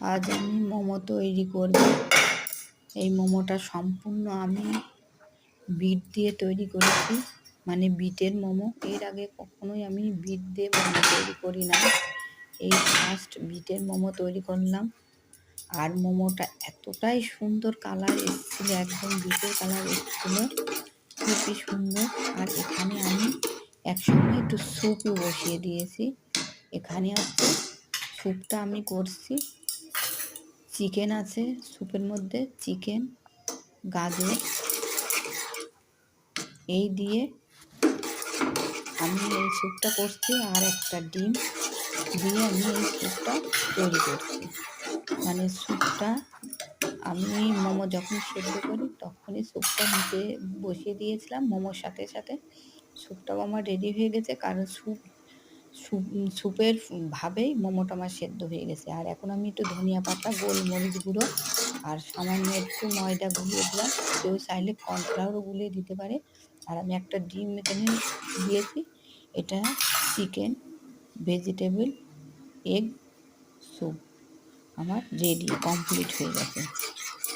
আজ আমি মোমো তৈরি করব। এই মোমোটা সম্পূর্ণ আমি বিট দিয়ে তৈরি করেছি, মানে বিটের মোমো। এর আগে কখনোই আমি বিট দিয়ে মোমো তৈরি করি না, এই ফার্স্ট বিটের মোমো তৈরি করলাম। আর মোমোটা এতটাই সুন্দর কালার এসেছিলো, একদম বিটের কালার এসেছিলো, খুবই সুন্দর। আর এখানে আমি একসঙ্গে একটু স্যুপও বসিয়ে দিয়েছি। এখানে হচ্ছে স্যুপটা আমি করছি, চিকেন আছে স্যুপের মধ্যে, চিকেন, গাজর, এই দিয়ে আমি এই স্যুপটা করছি। আর একটা ডিম দিয়ে আমি এই স্যুপটা তৈরি করছি। মানে স্যুপটা আমি মোমো যখন সেদ্ধ করি তখনই স্যুপটা নিচে বসিয়ে দিয়েছিলাম মোমোর সাথে সাথে। স্যুপটাও আমার রেডি হয়ে গেছে, কারণ স্যুপের ভাবেই মোমোটা আমার সেদ্ধ হয়ে গেছে। আর এখন আমি একটু ধনিয়া পাতা, গোলমরিচ গুঁড়ো আর সামান্য একটু ময়দা গুলিয়ে দিলাম। কেউ চাইলে কর্নফ্লাওয়ারও গুলিয়ে দিতে পারে। আর আমি একটা ডিম এখানে দিয়েছি। এটা চিকেন ভেজিটেবল এগ স্যুপ আমার রেডি, কমপ্লিট হয়ে গেছে।